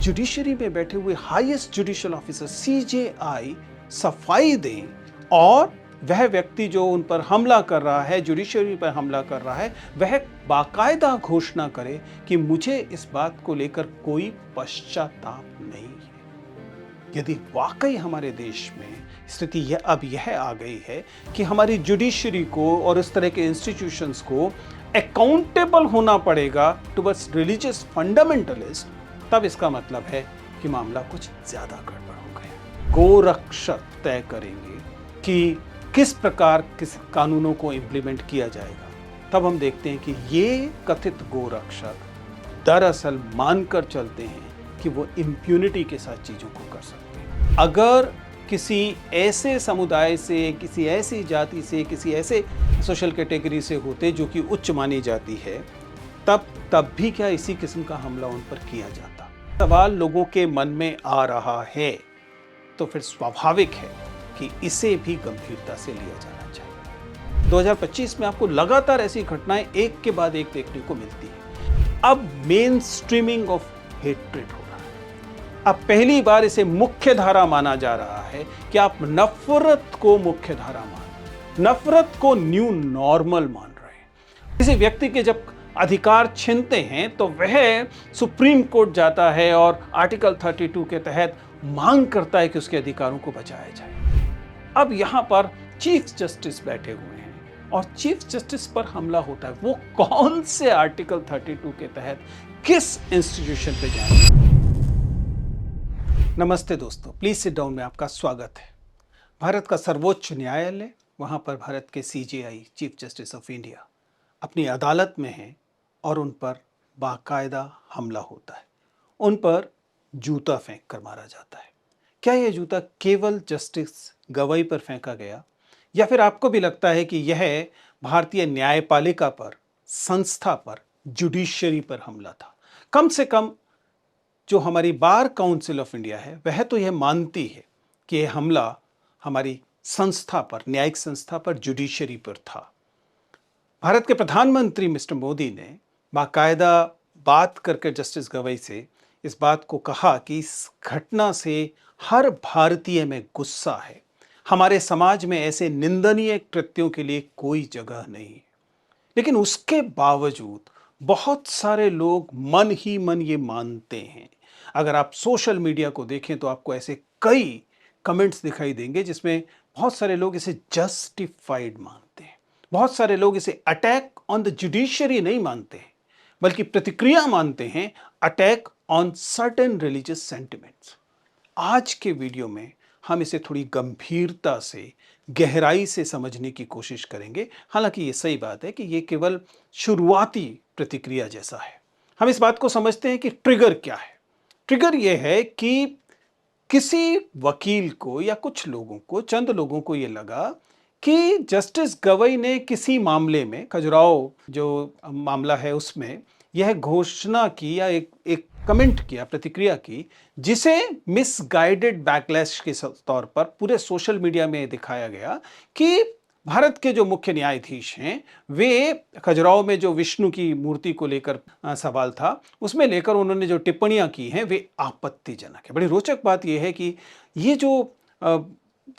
Judiciary में बैठे हुए हाईएस्ट जुडिशियल ऑफिसर सीजेआई सफाई दें और वह व्यक्ति जो उन पर हमला कर रहा है, जुडिशरी पर हमला कर रहा है, वह बाकायदा घोषणा करे कि मुझे इस बात को लेकर कोई पश्चाताप नहीं है। यदि वाकई हमारे देश में स्थिति अब यह आ गई है कि हमारी जुडिशरी को और इस तरह के इंस्टीट्यूशंस को अकाउंटेबल होना पड़ेगा टुवर्ड्स रिलीजियस फंडामेंटलिस्ट, तब इसका मतलब है कि मामला कुछ ज्यादा गड़बड़ हो गया। गोरक्षक तय करेंगे कि किस प्रकार किस कानूनों को इंप्लीमेंट किया जाएगा। तब हम देखते हैं कि ये कथित गोरक्षक दरअसल मानकर चलते हैं कि वो इम्प्यूनिटी के साथ चीजों को कर सकते हैं। अगर किसी ऐसे समुदाय से, किसी ऐसी जाति से, किसी ऐसे सोशल कैटेगरी से होते जो कि उच्च मानी जाती है, तब भी क्या इसी किस्म का हमला उन पर किया जाता? सवाल लोगों के मन में आ रहा है, तो फिर स्वाभाविक है कि इसे भी गंभीरता से लिया जाना चाहिए। 2025 में आपको लगातार ऐसी घटनाएं एक के बाद एक देखने को मिलती है। अब मेन स्ट्रीमिंग ऑफ हेट्रेड हो रहा है। अब पहली बार इसे मुख्य धारा माना जा रहा है कि आप नफरत को मुख्य धारा मान, नफरत को न्यू नॉर्मल मान रहे हैं। किसी व्यक्ति के जब अधिकार छीनते हैं तो वह सुप्रीम कोर्ट जाता है और आर्टिकल 32 के तहत मांग करता है कि उसके अधिकारों को बचाया जाए। अब यहां पर चीफ जस्टिस बैठे हुए हैं और चीफ जस्टिस पर हमला होता है। वो कौन से आर्टिकल 32 के तहत किस इंस्टीट्यूशन पे जाएंगे? नमस्ते दोस्तों, प्लीज सिट डाउन में आपका स्वागत है। भारत का सर्वोच्च न्यायालय, वहां पर भारत के CJI chief justice of India अपनी अदालत में हैं और उन पर बाकायदा हमला होता है। उन पर जूता फेंक कर मारा जाता है। क्या यह जूता केवल जस्टिस गवई पर फेंका गया, या फिर आपको भी लगता है कि यह भारतीय न्यायपालिका पर, संस्था पर, जुडिशरी पर हमला था? कम से कम जो हमारी बार काउंसिल ऑफ इंडिया है वह तो यह मानती है कि यह हमला हमारी संस्था पर, न्यायिक संस्था पर, जुडिशरी पर था। भारत के प्रधानमंत्री मिस्टर मोदी ने बाकायदा बात करके जस्टिस गवई से इस बात को कहा कि इस घटना से हर भारतीय में गुस्सा है। हमारे समाज में ऐसे निंदनीय कृत्यों के लिए कोई जगह नहीं। लेकिन उसके बावजूद बहुत सारे लोग मन ही मन ये मानते हैं। अगर आप सोशल मीडिया को देखें तो आपको ऐसे कई कमेंट्स दिखाई देंगे जिसमें बहुत सारे लोग इसे जस्टिफाइड मानते हैं। बहुत सारे लोग इसे अटैक ऑन द जुडिशरी नहीं मानते हैं, बल्कि प्रतिक्रिया मानते हैं attack on certain religious sentiments. आज के वीडियो में हम इसे थोड़ी गंभीरता से, गहराई से समझने की कोशिश करेंगे। हालांकि ये सही बात है कि ये केवल शुरुआती प्रतिक्रिया जैसा है। हम इस बात को समझते हैं कि ट्रिगर क्या है। ट्रिगर यह है कि किसी वकील को या कुछ लोगों को, चंद लोगों को यह लगा कि जस्टिस गवई ने किसी मामले में, खजुराहो जो मामला है उसमें यह घोषणा की या एक कमेंट किया, प्रतिक्रिया की, जिसे मिसगाइडेड बैकलैश के तौर पर पूरे सोशल मीडिया में दिखाया गया कि भारत के जो मुख्य न्यायाधीश हैं वे खजुराहो में जो विष्णु की मूर्ति को लेकर सवाल था, उसमें लेकर उन्होंने जो टिप्पणियां की हैं वे आपत्तिजनक है। बड़ी रोचक बात यह है कि ये जो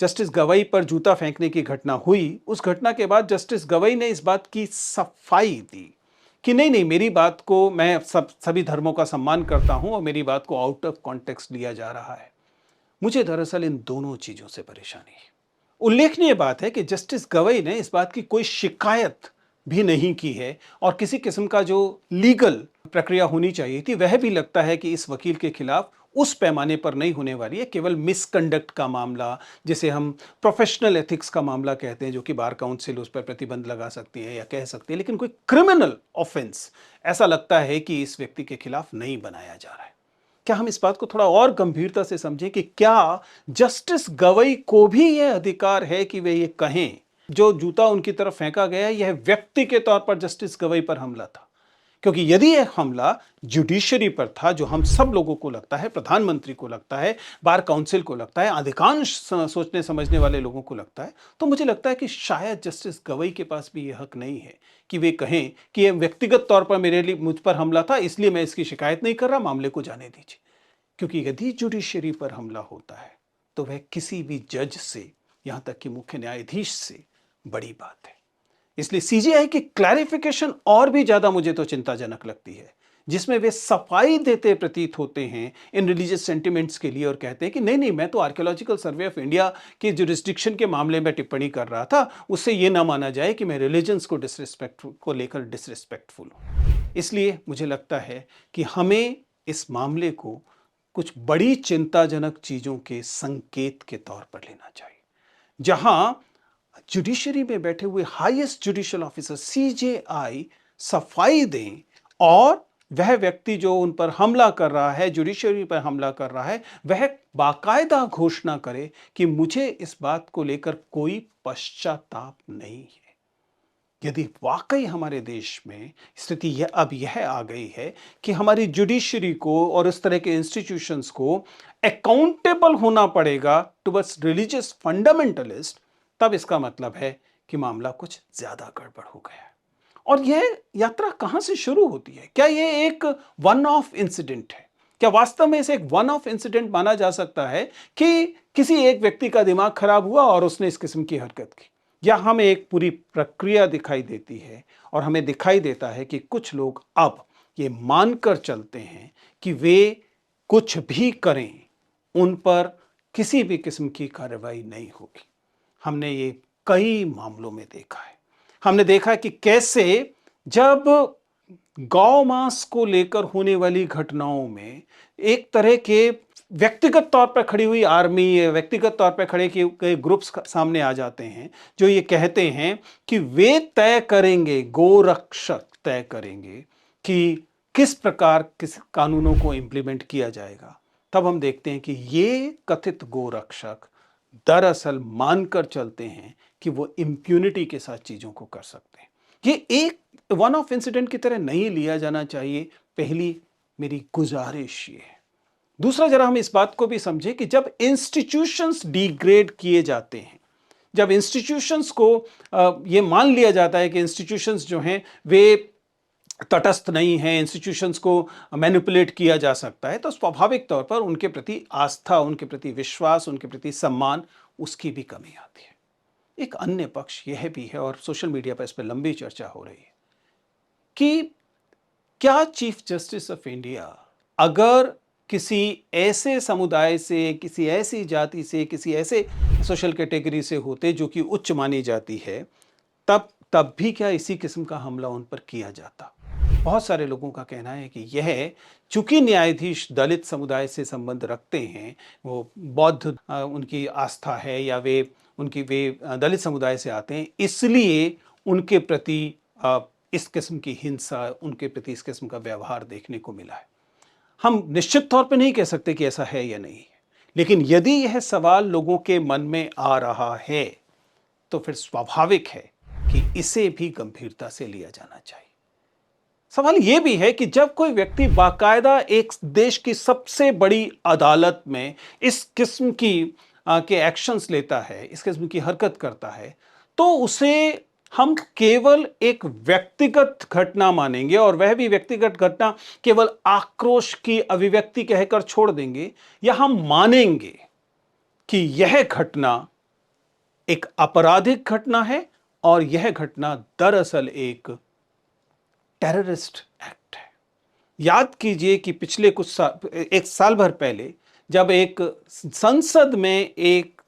जस्टिस गवई पर जूता फेंकने की घटना हुई, उस घटना के बाद जस्टिस गवई ने इस बात की सफाई दी कि नहीं, मेरी बात को, मैं सभी धर्मों का सम्मान करता हूं और मेरी बात को आउट ऑफ कॉन्टेक्स्ट लिया जा रहा है। मुझे दरअसल इन दोनों चीजों से परेशानी है। उल्लेखनीय बात है कि जस्टिस गवई ने इस बात की कोई शिकायत भी नहीं की है और किसी किस्म का जो लीगल प्रक्रिया होनी चाहिए थी वह भी लगता है कि इस वकील के खिलाफ उस पैमाने पर नहीं होने वाली है। केवल मिसकंडक्ट का मामला, जिसे हम प्रोफेशनल एथिक्स का मामला कहते हैं, जो कि बार काउंसिल उस पर प्रतिबंध लगा सकती है या कह सकती है, लेकिन कोई क्रिमिनल ऑफेंस ऐसा लगता है कि इस व्यक्ति के खिलाफ नहीं बनाया जा रहा है। क्या हम इस बात को थोड़ा और गंभीरता से समझें कि क्या जस्टिस गवई को भी यह अधिकार है कि वे ये कहें जो जूता उनकी तरफ फेंका गया यह व्यक्ति के तौर पर जस्टिस गवई पर हमला था? क्योंकि यदि यह हमला जुडिशरी पर था, जो हम सब लोगों को लगता है, प्रधानमंत्री को लगता है, बार काउंसिल को लगता है, अधिकांश सोचने समझने वाले लोगों को लगता है, तो मुझे लगता है कि शायद जस्टिस गवई के पास भी यह हक नहीं है कि वे कहें कि यह व्यक्तिगत तौर पर मुझ पर हमला था, इसलिए मैं इसकी शिकायत नहीं कर रहा, मामले को जाने दीजिए। क्योंकि यदि जुडिशरी पर हमला होता है तो वह किसी भी जज से, यहां तक कि मुख्य न्यायाधीश से बड़ी बात है। इसलिए सीजीआई की क्लैरिफिकेशन और भी ज्यादा मुझे तो चिंताजनक लगती है, जिसमें वे सफाई देते प्रतीत होते हैं इन रिलीजियस सेंटिमेंट्स के लिए और कहते हैं कि नहीं नहीं, मैं तो आर्कियोलॉजिकल सर्वे ऑफ इंडिया के जुरिस्डिक्शन के मामले में टिप्पणी कर रहा था, उससे यह ना माना जाए कि मैं रिलीजन्स को डिसरिस्पेक्टफुल को लेकर डिसरिस्पेक्टफुल हूं। इसलिए मुझे लगता है कि हमें इस मामले को कुछ बड़ी चिंताजनक चीजों के संकेत के तौर पर लेना चाहिए, जहां जुडिशरी में बैठे हुए हाईएस्ट जुडिशियल ऑफिसर सीजेआई सफाई दें और वह व्यक्ति जो उन पर हमला कर रहा है, जुडिशरी पर हमला कर रहा है, वह बाकायदा घोषणा करे कि मुझे इस बात को लेकर कोई पश्चाताप नहीं है। यदि वाकई हमारे देश में स्थिति यह आ गई है कि हमारी जुडिशरी को और इस तरह के इंस्टीट्यूशंस को अकाउंटेबल होना पड़ेगा टुवर्ड्स रिलीजियस फंडामेंटलिस्ट, तब इसका मतलब है कि मामला कुछ ज्यादा गड़बड़ हो गया है। और यह यात्रा कहां से शुरू होती है? क्या यह एक वन ऑफ इंसिडेंट है? क्या वास्तव में इसे एक वन ऑफ इंसिडेंट माना जा सकता है कि किसी एक व्यक्ति का दिमाग खराब हुआ और उसने इस किस्म की हरकत की? या हमें एक पूरी प्रक्रिया दिखाई देती है और हमें दिखाई देता है कि कुछ लोग अब ये मानकर चलते हैं कि वे कुछ भी करें, उन पर किसी भी किस्म की कार्रवाई नहीं होगी। हमने ये कई मामलों में देखा है। हमने देखा कि कैसे जब गौ मांस को लेकर होने वाली घटनाओं में एक तरह के व्यक्तिगत तौर पर खड़ी हुई आर्मी, व्यक्तिगत तौर पर खड़े किए ग्रुप्स सामने आ जाते हैं जो ये कहते हैं कि वे तय करेंगे, गोरक्षक तय करेंगे कि किस प्रकार किस कानूनों को इंप्लीमेंट किया जाएगा। तब हम देखते हैं कि ये कथित गोरक्षक दरअसल मानकर चलते हैं कि वो इम्प्यूनिटी के साथ चीजों को कर सकते हैं। ये एक वन ऑफ इंसिडेंट की तरह नहीं लिया जाना चाहिए, पहली मेरी गुजारिश ये है। दूसरा, जरा हम इस बात को भी समझें कि जब इंस्टीट्यूशंस डिग्रेड किए जाते हैं, जब इंस्टीट्यूशंस को ये मान लिया जाता है कि इंस्टीट्यूशंस जो हैं वे तटस्थ नहीं हैं, इंस्टीट्यूशंस को मैनिपुलेट किया जा सकता है, तो स्वाभाविक तौर पर उनके प्रति आस्था, उनके प्रति विश्वास, उनके प्रति सम्मान, उसकी भी कमी आती है। एक अन्य पक्ष यह भी है, और सोशल मीडिया पर इस पर लंबी चर्चा हो रही है, कि क्या चीफ जस्टिस ऑफ इंडिया अगर किसी ऐसे समुदाय से, किसी ऐसी जाति से, किसी ऐसे सोशल कैटेगरी से होते जो कि उच्च मानी जाती है, तब भी क्या इसी किस्म का हमला उन पर किया जाता? बहुत सारे लोगों का कहना है कि यह, चूंकि न्यायाधीश दलित समुदाय से संबंध रखते हैं, वो बौद्ध उनकी आस्था है या वे दलित समुदाय से आते हैं, इसलिए उनके प्रति इस किस्म की हिंसा, उनके प्रति इस किस्म का व्यवहार देखने को मिला है। हम निश्चित तौर पे नहीं कह सकते कि ऐसा है या नहीं है, लेकिन यदि यह सवाल लोगों के मन में आ रहा है तो फिर स्वाभाविक है कि इसे भी गंभीरता से लिया जाना चाहिए। सवाल यह भी है कि जब कोई व्यक्ति बाकायदा एक देश की सबसे बड़ी अदालत में इस किस्म के एक्शंस लेता है, इस किस्म की हरकत करता है, तो उसे हम केवल एक व्यक्तिगत घटना मानेंगे और वह भी व्यक्तिगत घटना केवल आक्रोश की अभिव्यक्ति कहकर छोड़ देंगे, या हम मानेंगे कि यह घटना एक आपराधिक घटना है और यह घटना दरअसल एक टेररिस्ट एक्ट है। याद कीजिए कि पिछले एक साल भर पहले जब संसद में एक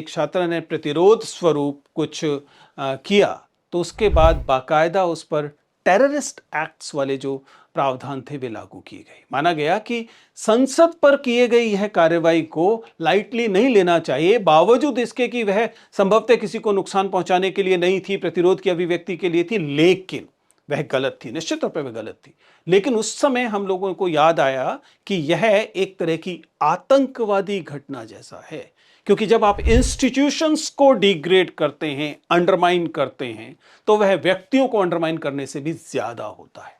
छात्रा ने प्रतिरोध स्वरूप कुछ किया, तो उसके बाद बाकायदा उस पर टेररिस्ट एक्ट्स वाले जो प्रावधान थे वे लागू किए गए। माना गया कि संसद पर किए गई यह कार्रवाई को लाइटली नहीं लेना चाहिए, बावजूद इसके कि वह संभवतः किसी को नुकसान पहुंचाने के लिए नहीं थी, प्रतिरोध की अभिव्यक्ति के लिए थी, लेकिन वह गलत थी, निश्चित तौर पर वह गलत थी। लेकिन उस समय हम लोगों को याद आया कि यह एक तरह की आतंकवादी घटना जैसा है, क्योंकि जब आप इंस्टीट्यूशंस को डिग्रेड करते हैं, अंडरमाइन करते हैं, तो वह व्यक्तियों को अंडरमाइन करने से भी ज्यादा होता है।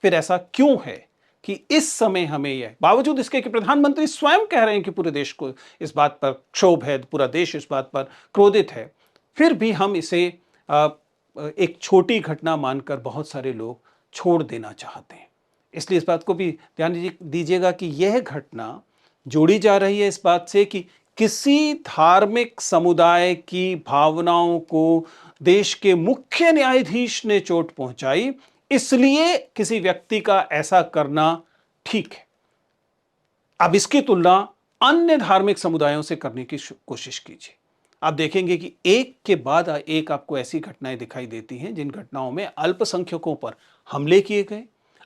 फिर ऐसा क्यों है कि इस समय हमें यह, बावजूद इसके कि प्रधानमंत्री स्वयं कह रहे हैं कि पूरे देश को इस बात पर क्षोभ है, पूरा देश इस बात पर क्रोधित है, फिर भी हम इसे एक छोटी घटना मानकर बहुत सारे लोग छोड़ देना चाहते हैं। इसलिए इस बात को भी ध्यान दीजिएगा कि यह घटना जोड़ी जा रही है इस बात से कि किसी धार्मिक समुदाय की भावनाओं को देश के मुख्य न्यायाधीश ने चोट पहुंचाई, इसलिए किसी व्यक्ति का ऐसा करना ठीक है। अब इसकी तुलना अन्य धार्मिक समुदायों से करने की कोशिश कीजिए। आप देखेंगे कि एक के बाद एक आपको ऐसी घटनाएं दिखाई देती हैं जिन घटनाओं में अल्पसंख्यकों पर हमले किए गए,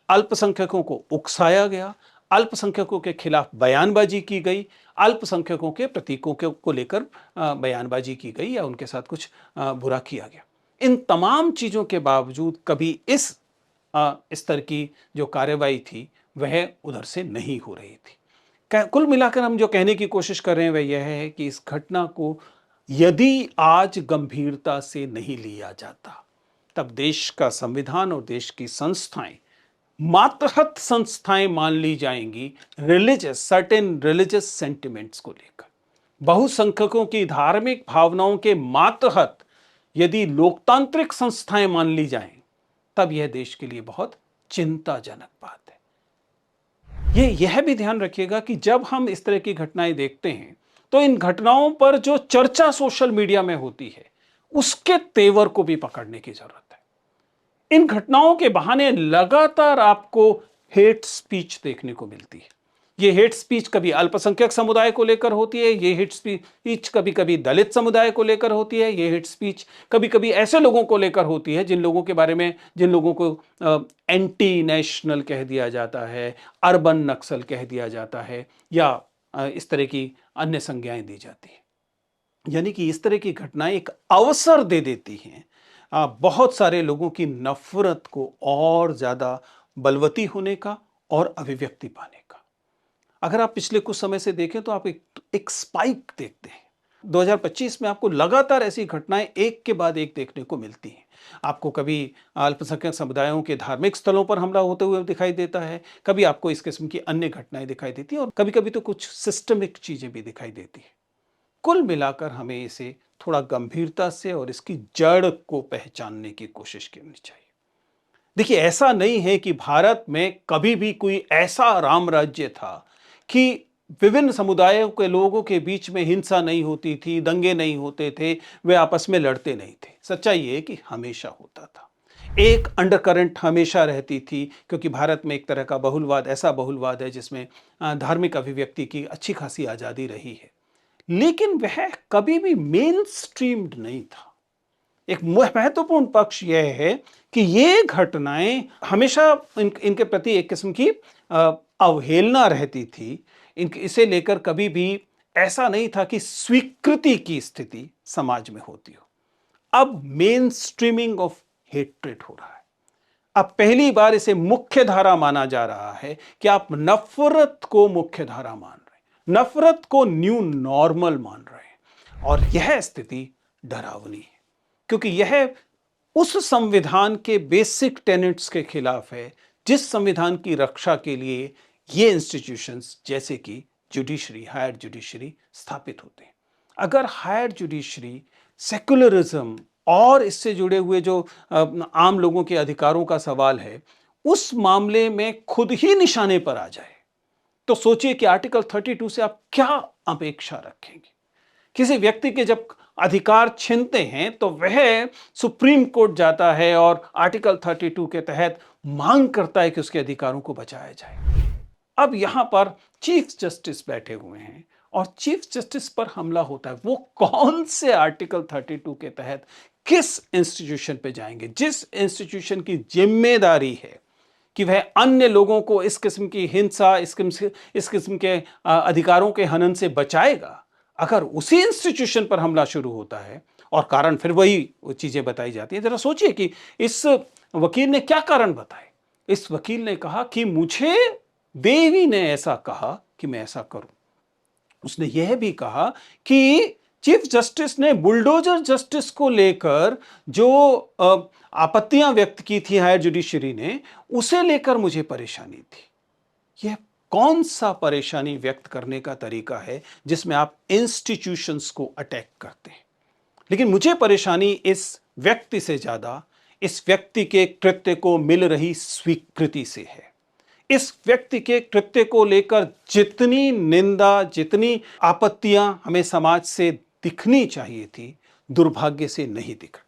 अल्पसंख्यकों को उकसाया गया, अल्पसंख्यकों के खिलाफ बयानबाजी की गई, अल्पसंख्यकों के प्रतीकों को लेकर बयानबाजी की गई या उनके साथ कुछ बुरा किया गया। इन तमाम चीजों के बावजूद कभी इस स्तर की जो कार्रवाई थी वह उधर से नहीं हो रही थी। कुल मिलाकर हम जो कहने की कोशिश कर रहे हैं वह यह है कि इस घटना को यदि आज गंभीरता से नहीं लिया जाता, तब देश का संविधान और देश की संस्थाएं मातहत संस्थाएं मान ली जाएंगी सर्टेन रिलीजियस सेंटिमेंट्स को लेकर। बहुसंख्यकों की धार्मिक भावनाओं के मातहत यदि लोकतांत्रिक संस्थाएं मान ली जाएं, तब यह देश के लिए बहुत चिंताजनक बात है। यह भी ध्यान रखिएगा कि जब हम इस तरह की घटनाएं देखते हैं तो इन घटनाओं पर जो चर्चा सोशल मीडिया में होती है उसके तेवर को भी पकड़ने की जरूरत है। इन घटनाओं के बहाने लगातार आपको हेट स्पीच देखने को मिलती है। ये हेट स्पीच कभी अल्पसंख्यक समुदाय को लेकर होती है, ये हेट स्पीच कभी कभी दलित समुदाय को लेकर होती है, ये हेट स्पीच कभी कभी ऐसे लोगों को लेकर होती है जिन लोगों को एंटी नेशनल कह दिया जाता है, अर्बन नक्सल कह दिया जाता है या इस तरह की अन्य संज्ञाएं दी जाती है। यानी कि इस तरह की घटनाएं एक अवसर दे देती हैं बहुत सारे लोगों की नफरत को और ज्यादा बलवती होने का और अभिव्यक्ति पाने का। अगर आप पिछले कुछ समय से देखें तो आप एक स्पाइक देखते हैं। 2025 में आपको लगातार ऐसी घटनाएं एक के बाद एक देखने को मिलती हैं। आपको कभी अल्पसंख्यक समुदायों के धार्मिक स्थलों पर हमला होते हुए दिखाई देता है, कभी आपको इस किस्म की अन्य घटनाएं दिखाई देती हैं और कभी कभी तो कुछ सिस्टमिक चीजें भी दिखाई देती हैं। कुल मिलाकर हमें इसे थोड़ा गंभीरता से और इसकी जड़ को पहचानने की कोशिश करनी चाहिए। देखिए, ऐसा नहीं है कि भारत में कभी भी कोई ऐसा राम राज्य था कि विभिन्न समुदायों के लोगों के बीच में हिंसा नहीं होती थी, दंगे नहीं होते थे, वे आपस में लड़ते नहीं थे। सच्चाई ये है कि हमेशा होता था। एक अंडरकरंट हमेशा रहती थी, क्योंकि भारत में एक तरह का बहुलवाद, ऐसा बहुलवाद है जिसमें धार्मिक अभिव्यक्ति की अच्छी खासी आजादी रही है, लेकिन वह कभी भी मेन स्ट्रीम्ड नहीं था। एक महत्वपूर्ण पक्ष यह है कि ये घटनाएं हमेशा इनके प्रति एक किस्म की अवहेलना रहती थी। इसे लेकर कभी भी ऐसा नहीं था कि स्वीकृति की स्थिति समाज में होती हो। अब मेन स्ट्रीमिंग ऑफ हेट्रेड हो रहा है। अब पहली बार इसे मुख्य धारा माना जा रहा है कि आप नफरत को मुख्य धारा मान रहे हैं, नफरत को न्यू नॉर्मल मान रहे हैं। और यह स्थिति डरावनी है, क्योंकि यह उस संविधान के बेसिक टेनेट्स के खिलाफ है जिस संविधान की रक्षा के लिए ये इंस्टीट्यूशंस जैसे कि जुडिशरी, हायर जुडिशरी स्थापित होते हैं। अगर हायर जुडिशरी सेकुलरिज्म और इससे जुड़े हुए जो आम लोगों के अधिकारों का सवाल है उस मामले में खुद ही निशाने पर आ जाए, तो सोचिए कि आर्टिकल 32 से आप क्या अपेक्षा रखेंगे। किसी व्यक्ति के जब अधिकार छीनते हैं तो वह सुप्रीम कोर्ट जाता है और आर्टिकल 32 के तहत मांग करता है कि उसके अधिकारों को बचाया जाए। अब यहां पर चीफ जस्टिस बैठे हुए हैं और चीफ जस्टिस पर हमला होता है। वो कौन से आर्टिकल 32 के तहत किस इंस्टीट्यूशन पे जाएंगे, जिस इंस्टीट्यूशन की जिम्मेदारी है कि वह अन्य लोगों को इस किस्म की हिंसा, इस किस्म के अधिकारों के हनन से बचाएगा। अगर उसी इंस्टीट्यूशन पर हमला शुरू होता है और कारण फिर वही चीजें बताई जाती हैं। जरा सोचिए कि इस वकील ने क्या कारण बताए। इस वकील ने कहा कि मुझे देवी ने ऐसा कहा कि मैं ऐसा करूं। उसने यह भी कहा कि चीफ जस्टिस ने बुलडोजर जस्टिस को लेकर जो आपत्तियां व्यक्त की थी हायर जुडिशरी ने, उसे लेकर मुझे परेशानी थी। यह कौन सा परेशानी व्यक्त करने का तरीका है जिसमें आप इंस्टीट्यूशंस को अटैक करते हैं। लेकिन मुझे परेशानी इस व्यक्ति से ज्यादा इस व्यक्ति के कृत्य को मिल रही स्वीकृति से है। इस व्यक्ति के कृत्य को लेकर जितनी निंदा, जितनी आपत्तियां हमें समाज से दिखनी चाहिए थी, दुर्भाग्य से नहीं दिख रही।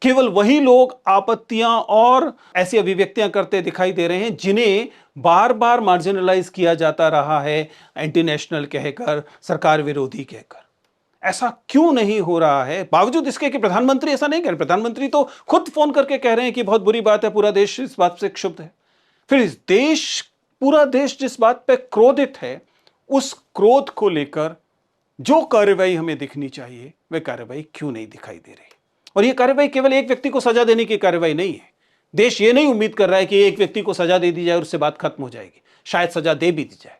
केवल वही लोग आपत्तियां और ऐसी अभिव्यक्तियां करते दिखाई दे रहे हैं जिन्हें बार बार मार्जिनलाइज किया जाता रहा है, एंटी नेशनल कहकर, सरकार विरोधी कहकर। ऐसा क्यों नहीं हो रहा है, बावजूद इसके कि प्रधानमंत्री ऐसा नहीं कह रहे। प्रधानमंत्री तो खुद फोन करके कह रहे हैं कि बहुत बुरी बात है, पूरा देश इस बात से क्षुब्ध है। फिर इस देश, पूरा देश जिस बात पे क्रोधित है, उस क्रोध को लेकर जो कार्रवाई हमें दिखनी चाहिए, वह कार्रवाई क्यों नहीं दिखाई दे रही। और यह कार्रवाई केवल एक व्यक्ति को सजा देने की कार्रवाई नहीं है। देश यह नहीं उम्मीद कर रहा है कि एक व्यक्ति को सजा दे दी जाए और उससे बात खत्म हो जाएगी, शायद सजा दे भी दी जाए।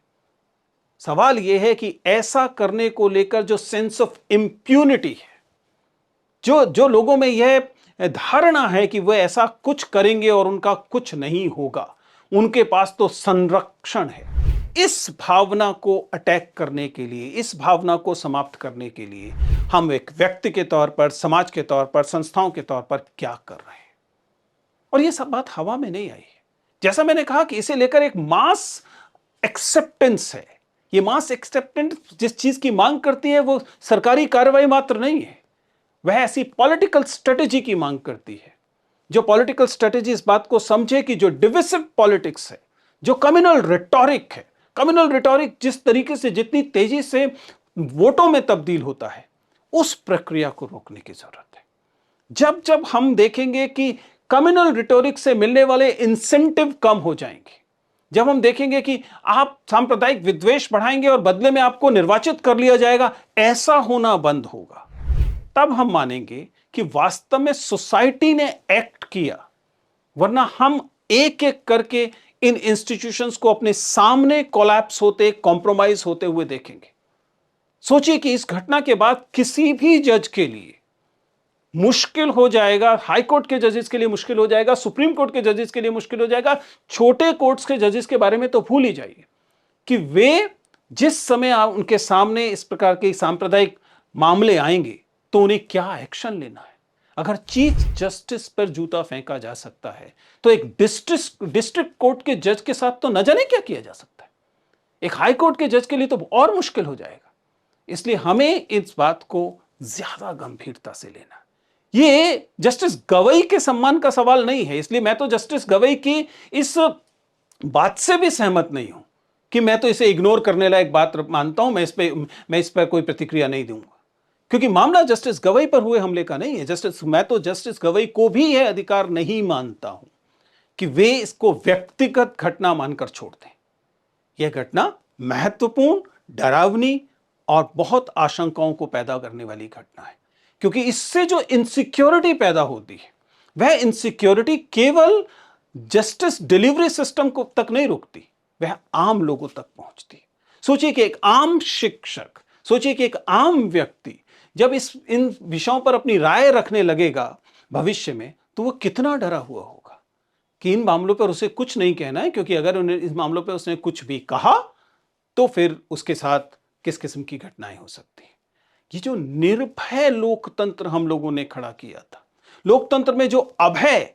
सवाल यह है कि ऐसा करने को लेकर जो सेंस ऑफ इंप्यूनिटी है, जो जो लोगों में यह धारणा है कि वह ऐसा कुछ करेंगे और उनका कुछ नहीं होगा, उनके पास तो संरक्षण है। इस भावना को अटैक करने के लिए, इस भावना को समाप्त करने के लिए हम एक व्यक्ति के तौर पर, समाज के तौर पर, संस्थाओं के तौर पर क्या कर रहे हैं। और यह सब बात हवा में नहीं आई है। जैसा मैंने कहा कि इसे लेकर एक मास एक्सेप्टेंस है। यह मास एक्सेप्टेंस जिस चीज की मांग करती है वो सरकारी कार्रवाई मात्र नहीं है, वह ऐसी पॉलिटिकल स्ट्रेटेजी की मांग करती है। जो पॉलिटिकल स्ट्रेटेजी इस बात को समझे कि जो डिविसिव पॉलिटिक्स है, जो कम्युनल रिटोरिक है, कम्युनल रिटोरिक जिस तरीके से, जितनी तेजी से वोटों में तब्दील होता है, उस प्रक्रिया को रोकने की जरूरत है। जब जब हम देखेंगे कि कम्युनल रिटोरिक से मिलने वाले इंसेंटिव कम हो जाएंगे, जब हम देखेंगे कि आप सांप्रदायिक विद्वेष बढ़ाएंगे और बदले में आपको निर्वाचित कर लिया जाएगा, ऐसा होना बंद होगा, तब हम मानेंगे कि वास्तव में सोसाइटी ने एक्ट किया। वरना हम एक एक करके इन इंस्टीट्यूशंस को अपने सामने कोलैप्स होते, कॉम्प्रोमाइज होते हुए देखेंगे। सोचिए कि इस घटना के बाद किसी भी जज के लिए मुश्किल हो जाएगा, हाई कोर्ट के जजेस के लिए मुश्किल हो जाएगा, सुप्रीम कोर्ट के जजेस के लिए मुश्किल हो जाएगा, छोटे कोर्ट्स के जजेस के बारे में तो भूल ही जाइए कि वे जिस समय उनके सामने इस प्रकार के सांप्रदायिक मामले आएंगे तो उन्हें क्या एक्शन लेना है। अगर चीफ जस्टिस पर जूता फेंका जा सकता है तो एक डिस्ट्रिक्ट कोर्ट के जज के साथ तो न जाने क्या किया जा सकता है। एक हाई कोर्ट के जज के लिए तो और मुश्किल हो जाएगा। इसलिए हमें इस बात को ज्यादा गंभीरता से लेना। ये जस्टिस गवई के सम्मान का सवाल नहीं है। इसलिए मैं तो जस्टिस गवई की इस बात से भी सहमत नहीं हूं कि मैं तो इसे इग्नोर करने लायक बात मानता हूं, मैं इस पर कोई प्रतिक्रिया नहीं दूंगा, क्योंकि मामला जस्टिस गवई पर हुए हमले का नहीं है। मैं तो जस्टिस गवई को भी यह अधिकार नहीं मानता हूं कि वे इसको व्यक्तिगत घटना मानकर छोड़ दें। यह घटना महत्वपूर्ण, डरावनी और बहुत आशंकाओं को पैदा करने वाली घटना है, क्योंकि इससे जो इनसिक्योरिटी पैदा होती है, वह इनसिक्योरिटी केवल जस्टिस डिलीवरी सिस्टम को तक नहीं रुकती, वह आम लोगों तक पहुंचती है। सोचिए कि एक आम शिक्षक, सोचिए कि एक आम व्यक्ति जब इन विषयों पर अपनी राय रखने लगेगा भविष्य में, तो वह कितना डरा हुआ होगा कि इन मामलों पर उसे कुछ नहीं कहना है, क्योंकि अगर उन्हें इस मामलों पर उसने कुछ भी कहा तो फिर उसके साथ किस किस्म की घटनाएं हो सकती हैं। ये जो निर्भय लोकतंत्र हम लोगों ने खड़ा किया था, लोकतंत्र में जो अभय,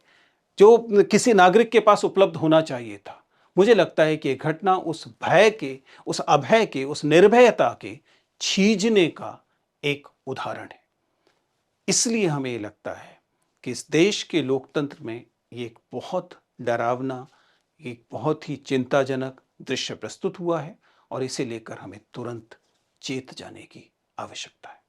जो किसी नागरिक के पास उपलब्ध होना चाहिए था, मुझे लगता है कि यह घटना उस भय के, उस अभय के, उस निर्भयता के छीजने का एक उदाहरण है। इसलिए हमें यह लगता है कि इस देश के लोकतंत्र में ये एक बहुत डरावना, एक बहुत ही चिंताजनक दृश्य प्रस्तुत हुआ है और इसे लेकर हमें तुरंत चेत जाने की आवश्यकता है।